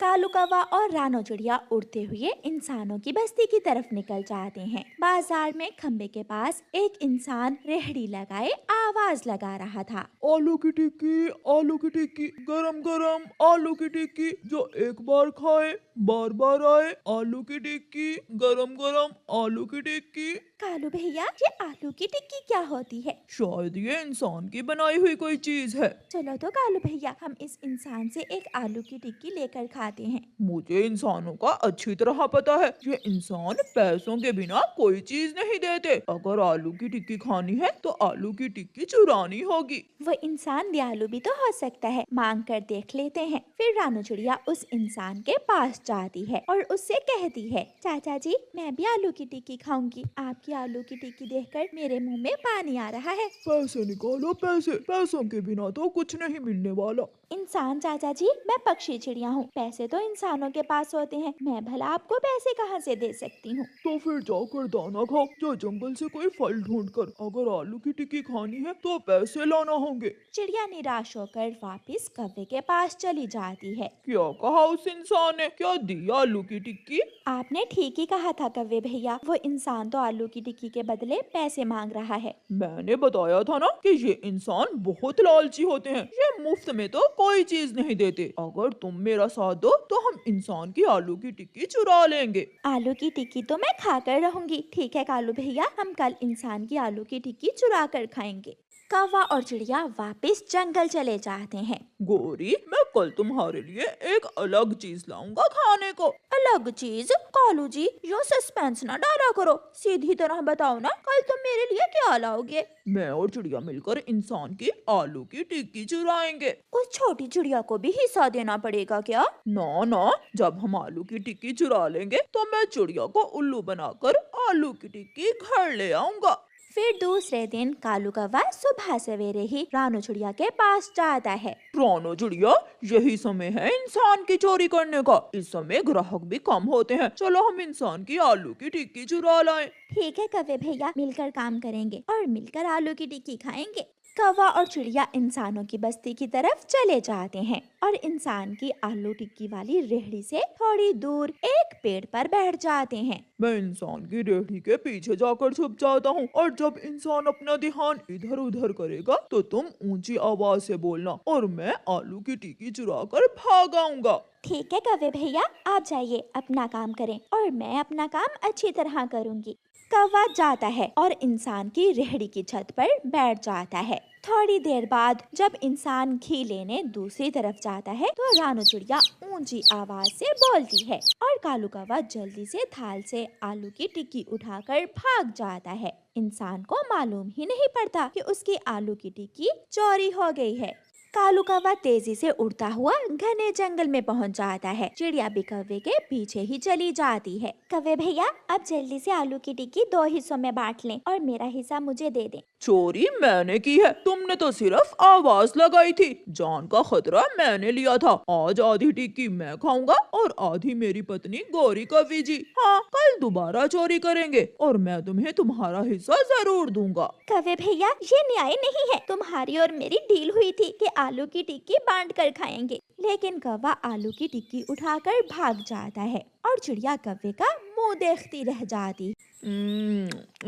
कालू कौवा और रानो चिड़िया उड़ते हुए इंसानों की बस्ती की तरफ निकल जाते हैं। बाजार में खम्बे के पास एक इंसान रेहड़ी लगाए आवाज लगा रहा था। आलू की टिक्की, गरम गरम आलू की टिक्की, जो एक बार खाए बार बार आए। आलू की टिक्की, गरम गरम आलू की टिक्की। कालू भैया, ये आलू की टिक्की क्या होती है? शायद ये इंसान की बनाई हुई कोई चीज है। चलो तो कालू भैया, हम इस इंसान से एक आलू की टिक्की लेकर खाते हैं। मुझे इंसानों का अच्छी तरह पता है। ये इंसान पैसों के बिना कोई चीज नहीं देते। अगर आलू की टिक्की खानी है तो आलू की टिक्की चुरानी होगी। वो इंसान दयालु भी तो हो सकता है, मांग कर देख लेते हैं। फिर रानू चिड़िया उस इंसान के पास जाती है और उससे कहती है, चाचा जी, मैं भी आलू की टिक्की खाऊंगी। आपकी आलू की टिक्की देखकर मेरे मुंह में पानी आ रहा है। पैसे निकालो, पैसे, पैसों के बिना तो कुछ नहीं मिलने वाला। इंसान चाचा जी, मैं पक्षी चिड़िया हूँ, पैसे तो इंसानों के पास होते हैं, मैं भला आपको पैसे कहाँ से दे सकती हूँ? तो फिर जाकर दाना खाओ या जंगल से कोई फल ढूंढ कर। अगर आलू की टिक्की खानी है तो पैसे लाना होंगे। चिड़िया निराश होकर वापस कौवे के पास चली जाती है। क्या कहा उस इंसान ने? क्या दी आलू की टिक्की? आपने ठीक ही कहा था कौवे भैया, वो इंसान तो आलू की टिक्की के बदले पैसे मांग रहा है। मैंने बताया था ना कि ये इंसान बहुत लालची होते हैं। ये मुफ्त में तो कोई चीज नहीं देते। अगर तुम मेरा साथ दो तो हम इंसान की आलू की टिक्की चुरा लेंगे। आलू की टिक्की तो मैं खाकर रहूंगी। ठीक है कालू भैया, हम कल इंसान की आलू की टिक्की चुरा कर खाएंगे। कौवा और चिड़िया वापस जंगल चले जाते हैं। गोरी, मैं कल तुम्हारे लिए एक अलग चीज लाऊंगा खाने को। अलग चीज? कालू जी, यो सस्पेंस ना डाला करो, सीधी तरह बताओ ना, कल तुम मेरे लिए क्या लाओगे? मैं और चिड़िया मिलकर इंसान की आलू की टिक्की चुराएंगे। उस छोटी चिड़िया को भी हिस्सा देना पड़ेगा क्या? ना ना, जब हम आलू की टिक्की चुरा लेंगे तो मैं चिड़िया को उल्लू बनाकर आलू की टिक्की घर ले आऊंगा। फिर दूसरे दिन कालू कौवा सुबह सवेरे ही रानू चिड़िया के पास जाता है। रानो चिड़िया, यही समय है इंसान की चोरी करने का। इस समय ग्राहक भी कम होते हैं। चलो हम इंसान की आलू की टिक्की चुरा लाएं। ठीक है कौवे भैया, मिलकर काम करेंगे और मिलकर आलू की टिक्की खाएंगे। कौवा और चिड़िया इंसानों की बस्ती की तरफ चले जाते हैं और इंसान की आलू टिक्की वाली रेहड़ी से थोड़ी दूर एक पेड़ पर बैठ जाते हैं। मैं इंसान की रेहड़ी के पीछे जाकर छुप जाता हूँ और जब इंसान अपना ध्यान इधर उधर करेगा तो तुम ऊंची आवाज से बोलना और मैं आलू की टिक्की चुरा कर भाग आऊंगा। ठीक है कौवे भैया, आप जाइए, अपना काम करें और मैं अपना काम अच्छी तरह करूंगी। कौवा जाता है और इंसान की रेहड़ी की छत पर बैठ जाता है। थोड़ी देर बाद जब इंसान घी लेने दूसरी तरफ जाता है तो रानू चिड़िया ऊंची आवाज से बोलती है और कालू कौवा जल्दी से थाल से आलू की टिक्की उठाकर भाग जाता है। इंसान को मालूम ही नहीं पड़ता कि उसकी आलू की टिक्की चोरी हो गई है। कालू कौवा तेजी से उड़ता हुआ घने जंगल में पहुंच जाता है। चिड़िया भी कौवे के पीछे ही चली जाती है। कौवे भैया, अब जल्दी से आलू की टिक्की 2 हिस्सों में बांट लें और मेरा हिस्सा मुझे दे दें। चोरी मैंने की है, तुमने तो सिर्फ आवाज लगाई थी। जान का खतरा मैंने लिया था। आज आधी टिक्की मैं खाऊंगा और आधी मेरी पत्नी गौरी कवि जी। हाँ, कल दोबारा चोरी करेंगे और मैं तुम्हें तुम्हारा हिस्सा जरूर दूंगा। कौवे भैया, ये न्याय नहीं है। तुम्हारी और मेरी डील हुई थी कि आलू की टिक्की बांट कर खाएंगे, लेकिन कौवा आलू की टिक्की उठाकर भाग जाता है और चिड़िया कौवे का मुंह देखती रह जाती।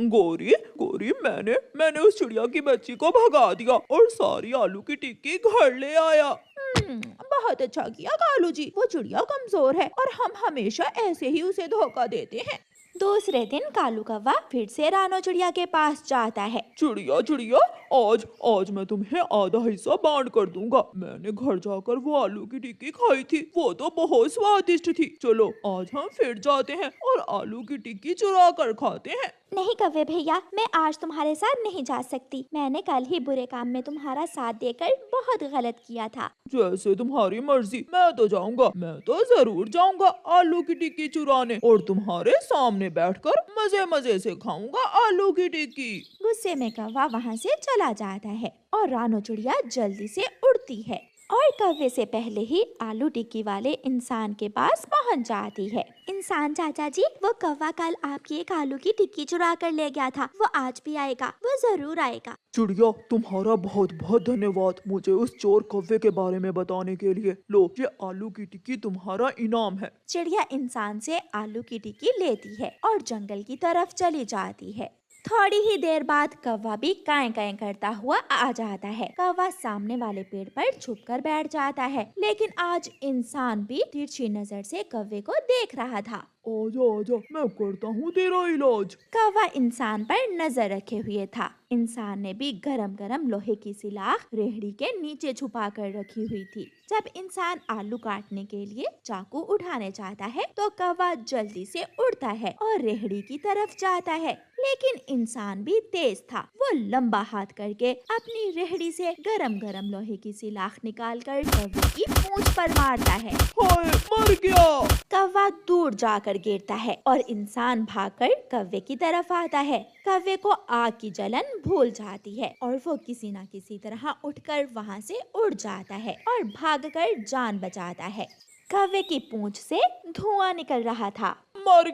गोरी गोरी, मैंने उस चिड़िया की बच्ची को भगा दिया और सारी आलू की टिक्की घर ले आया। बहुत अच्छा किया कालू जी, वो चिड़िया कमजोर है और हम हमेशा ऐसे ही उसे धोखा देते हैं। दूसरे दिन कालू कौवा फिर से रानो चिड़िया के पास जाता है। चिड़िया चिड़िया, आज मैं तुम्हें आधा हिस्सा बांट कर दूंगा। मैंने घर जाकर वो आलू की टिक्की खाई थी, वो तो बहुत स्वादिष्ट थी। चलो आज हम फिर जाते हैं और आलू की टिक्की चुरा कर खाते हैं। नहीं कौवे भैया, मैं आज तुम्हारे साथ नहीं जा सकती। मैंने कल ही बुरे काम में तुम्हारा साथ देकर बहुत गलत किया था। जैसे तुम्हारी मर्जी, मैं तो जाऊंगा, मैं तो जरूर जाऊंगा आलू की टिक्की चुराने और तुम्हारे सामने बैठकर मजे मजे से खाऊंगा आलू की टिक्की। गुस्से में कौवा वहाँ से चला जाता है और रानो चिड़िया जल्दी से उड़ती है। और कौवे से पहले ही आलू टिक्की वाले इंसान के पास पहुंच जाती है। इंसान चाचा जी, वो कौवा कल आपकी एक आलू की टिक्की चुरा कर ले गया था, वो आज भी आएगा, वो जरूर आएगा। चिड़िया, तुम्हारा बहुत बहुत धन्यवाद मुझे उस चोर कौवे के बारे में बताने के लिए। लो, ये आलू की टिक्की तुम्हारा इनाम है। चिड़िया इंसान से आलू की टिक्की लेती है और जंगल की तरफ चली जाती है। थोड़ी ही देर बाद कौवा भी काएं काएं करता हुआ आ जाता है। कौवा सामने वाले पेड़ पर छुपकर बैठ जाता है, लेकिन आज इंसान भी तिरछी नजर से कौवे को देख रहा था। आजा आजा, मैं करता हूँ तेरा इलाज। कौवा इंसान पर नजर रखे हुए था। इंसान ने भी गरम गरम लोहे की सिलाख रेहड़ी के नीचे छुपा कर रखी हुई थी। जब इंसान आलू काटने के लिए चाकू उठाने जाता है तो कौवा जल्दी से उड़ता है और रेहड़ी की तरफ जाता है, लेकिन इंसान भी तेज था। वो लंबा हाथ करके अपनी रेहड़ी से गरम गरम लोहे की सिलाख निकाल कर कौवे की पूंछ पर मारता है। हाय, मर गया। कौवा दूर जाकर गिरता है और इंसान भागकर कौवे की तरफ आता है। कौवे को आग की जलन भूल जाती है और वो किसी न किसी तरह उठकर वहाँ से उड़ जाता है और भागकर जान बचाता है। कौवे की पूंछ से धुआं निकल रहा था। मर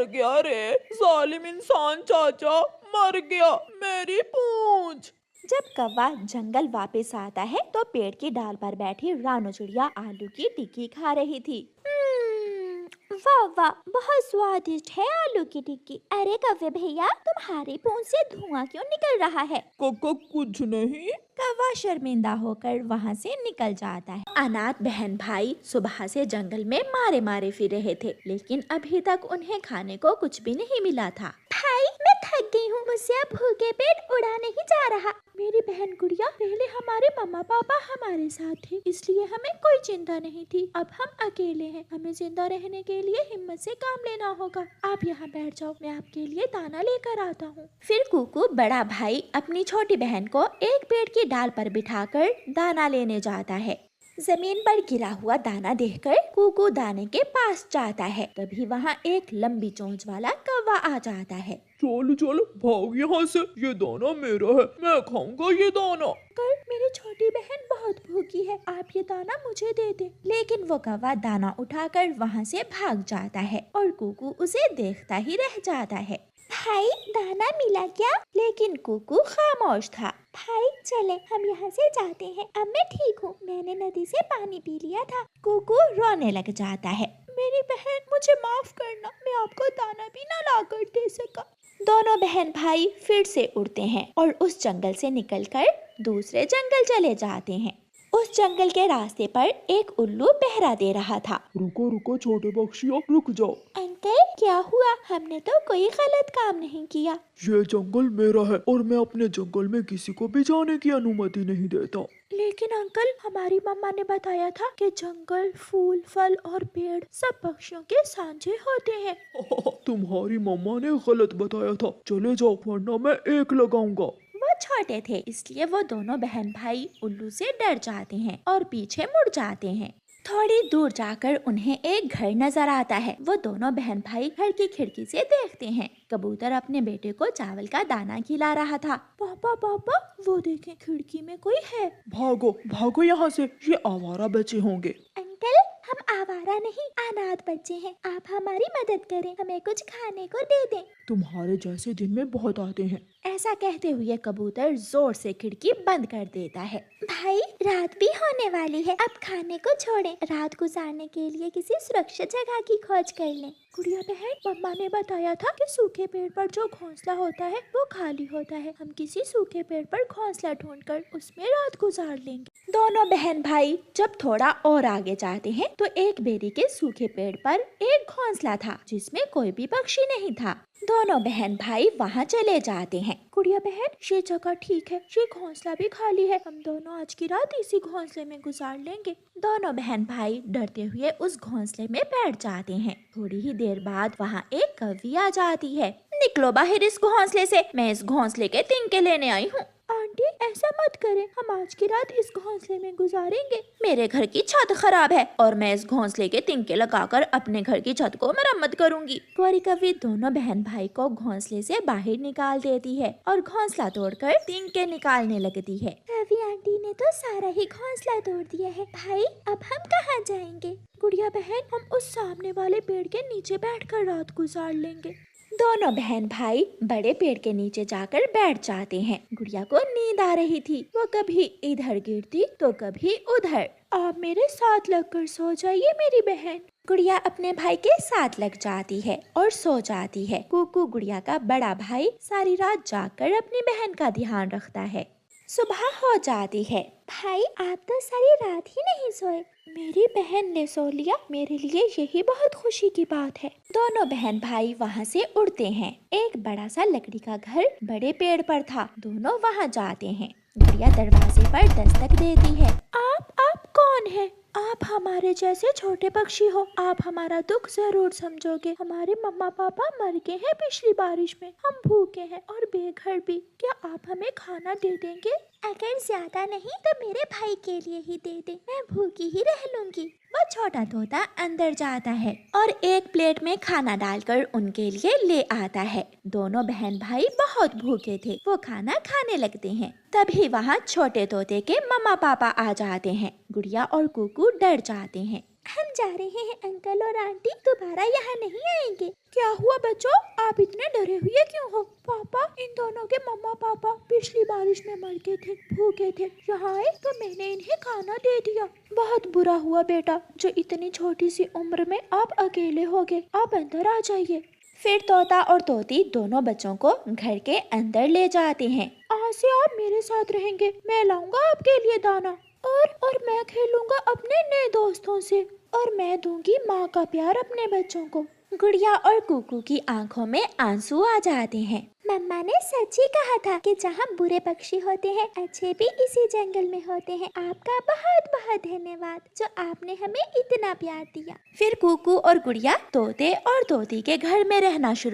गया रे जालिम इंसान चाचा, मर गया मेरी पूंछ। जब कौवा जंगल वापस आता है तो पेड़ की डाल पर बैठी रानू चिड़िया आलू की टिक्की खा रही थी। वाह वाह, बहुत स्वादिष्ट है आलू की टिक्की। अरे कौवे भैया, तुम्हारी पूंछ से धुआं क्यों निकल रहा है? कुछ नहीं। कौवा शर्मिंदा होकर वहाँ से निकल जाता है। अनाथ बहन भाई सुबह से जंगल में मारे मारे फिर रहे थे, लेकिन अभी तक उन्हें खाने को कुछ भी नहीं मिला था। भाई, मैं थक गई हूँ, मुझसे अब भूखे पेट उड़ा नहीं जा रहा। मेरी बहन गुड़िया, पहले हमारे मम्मा पापा हमारे साथ थे, इसलिए हमें कोई चिंता नहीं थी। अब हम अकेले हैं, हमें जिंदा रहने के लिए हिम्मत से काम लेना होगा। आप यहाँ बैठ जाओ, मैं आपके लिए दाना लेकर आता हूँ। फिर कुकू बड़ा भाई अपनी छोटी बहन को एक पेड़ की डाल पर बिठाकर दाना लेने जाता है। जमीन पर गिरा हुआ दाना देखकर कुकू दाने के पास जाता है। तभी वहाँ एक लंबी चोंच वाला कौवा आ जाता है। चल भाग यहाँ से, ये दाना मेरा है, मैं खाऊंगा ये दाना। अंकल, मेरी छोटी बहन बहुत भूखी है, आप ये दाना मुझे दे दे। लेकिन वो कौवा दाना उठाकर वहाँ से भाग जाता है और कुकू उसे देखता ही रह जाता है। भाई, दाना मिला क्या? लेकिन कुकू खामोश था। भाई चले, हम यहाँ से जाते हैं, अब मैं ठीक हूँ, मैंने नदी से पानी पी लिया था। कुकू रोने लग जाता है। मेरी बहन, मुझे माफ करना, मैं आपको दाना भी न ला कर दे सका। दोनों बहन भाई फिर से उड़ते हैं और उस जंगल से निकलकर दूसरे जंगल चले जाते हैं। उस जंगल के रास्ते पर एक उल्लू पहरा दे रहा था। रुको छोटे पक्षियों, रुक जाओ। अंकल, क्या हुआ? हमने तो कोई गलत काम नहीं किया। ये जंगल मेरा है और मैं अपने जंगल में किसी को भी जाने की अनुमति नहीं देता। लेकिन अंकल, हमारी मम्मा ने बताया था कि जंगल, फूल, फल और पेड़ सब पक्षियों के साझे होते हैं। तुम्हारी मम्मा ने गलत बताया था, चले जाओ वरना मैं एक लगाऊंगा। वो छोटे थे, इसलिए वो दोनों बहन भाई उल्लू से डर जाते हैं और पीछे मुड़ जाते हैं। थोड़ी दूर जाकर उन्हें एक घर नजर आता है। वो दोनों बहन भाई घर की खिड़की से देखते हैं। कबूतर अपने बेटे को चावल का दाना खिला रहा था। पापा, वो देखें, खिड़की में कोई है। भागो यहाँ से, ये आवारा बच्चे होंगे। अंकल, हम आवारा नहीं, अनाथ बच्चे हैं। आप हमारी मदद करें, हमें कुछ खाने को दे दें। तुम्हारे जैसे दिन में बहुत आते हैं। ऐसा कहते हुए कबूतर जोर से खिड़की बंद कर देता है। भाई, रात भी होने वाली है, अब खाने को छोड़ें। रात गुजारने के लिए किसी सुरक्षित जगह की खोज कर लें। गुड़िया बहन, मम्मा ने बताया था कि सूखे पेड़ पर जो घोंसला होता है वो खाली होता है। हम किसी सूखे पेड़ पर घोंसला ढूंढकर उसमें रात गुजार लेंगे। दोनों बहन भाई जब थोड़ा और आगे जाते हैं तो एक बेरी के सूखे पेड़ पर एक घोंसला था जिसमें कोई भी पक्षी नहीं था। दोनों बहन भाई वहाँ चले जाते हैं। गुड़िया बहन, ये जगह ठीक है, ये घोंसला भी खाली है, हम दोनों आज की रात इसी घोंसले में गुजार लेंगे। दोनों बहन भाई डरते हुए उस घोंसले में बैठ जाते हैं। थोड़ी ही देर बाद वहाँ एक कौवी आ जाती है। निकलो बाहर इस घोंसले से, मैं इस घोंसले के तिनके लेने आई हूँ। आंटी, ऐसा मत करें, हम आज की रात इस घोंसले में गुजारेंगे। मेरे घर की छत खराब है और मैं इस घोंसले के तिनके लगाकर अपने घर की छत को मरम्मत करूंगी। गौरी कौवी दोनों बहन भाई को घोंसले से बाहर निकाल देती है और घोंसला तोड़कर तिनके निकालने लगती है। कौवी आंटी ने तो सारा ही घोंसला तोड़ दिया है। भाई अब हम कहाँ जाएंगे? गुड़िया बहन, हम उस सामने वाले पेड़ के नीचे बैठकर रात गुजार लेंगे। दोनों बहन भाई बड़े पेड़ के नीचे जाकर बैठ जाते हैं। गुड़िया को नींद आ रही थी, वो कभी इधर गिरती तो कभी उधर। आप मेरे साथ लगकर सो जाइए मेरी बहन। गुड़िया अपने भाई के साथ लग जाती है और सो जाती है। कुकू गुड़िया का बड़ा भाई सारी रात जागकर अपनी बहन का ध्यान रखता है। सुबह हो जाती है। भाई आप तो सारी रात ही नहीं सोए। मेरी बहन ने सो लिया, मेरे लिए यही बहुत खुशी की बात है। दोनों बहन भाई वहाँ से उड़ते हैं। एक बड़ा सा लकड़ी का घर बड़े पेड़ पर था। दोनों वहाँ जाते हैं। गुड़िया दरवाजे पर दस्तक देती है। आप कौन है? आप हमारे जैसे छोटे पक्षी हो। आप हमारा दुख जरूर समझोगे। हमारे मम्मा पापा मर गए हैं पिछली बारिश में। हम भूखे हैं और बेघर भी। क्या आप हमें खाना दे देंगे? अगर ज्यादा नहीं तो मेरे भाई के लिए ही दे दे, मैं भूखी ही रह लूंगी। वो छोटा तोता अंदर जाता है और एक प्लेट में खाना डालकर उनके लिए ले आता है। दोनों बहन भाई बहुत भूखे थे, वो खाना खाने लगते हैं। तभी वहाँ छोटे तोते के मम्मा पापा आ जाते हैं। गुड़िया और कुकू डर जाते हैं। हम जा रहे हैं, अंकल और आंटी दोबारा यहाँ नहीं आएंगे। क्या हुआ बच्चों, आप इतने डरे हुए क्यों हो? पापा, इन दोनों के मम्मा पापा पिछली बारिश में मर गए थे, भूखे थे। यहाँ आए तो मैंने इन्हें खाना दे दिया। बहुत बुरा हुआ बेटा, जो इतनी छोटी सी उम्र में आप अकेले हो गए। आप अंदर आ जाइए। फिर तोता और तोती दोनों बच्चों को घर के अंदर ले जाते हैं। आज से आप मेरे साथ रहेंगे, मैं लाऊंगा आपके लिए दाना और मैं खेलूंगा अपने नए दोस्तों से और मैं दूंगी माँ का प्यार अपने बच्चों को। गुड़िया और कुकू की आंखों में आंसू आ जाते हैं। मम्मा ने सच ही कहा था कि जहाँ बुरे पक्षी होते हैं अच्छे भी इसी जंगल में होते हैं। आपका बहुत बहुत धन्यवाद जो आपने हमें इतना प्यार दिया। फिर कुकू और गुड़िया तोते और तोती के घर में रहना शुरू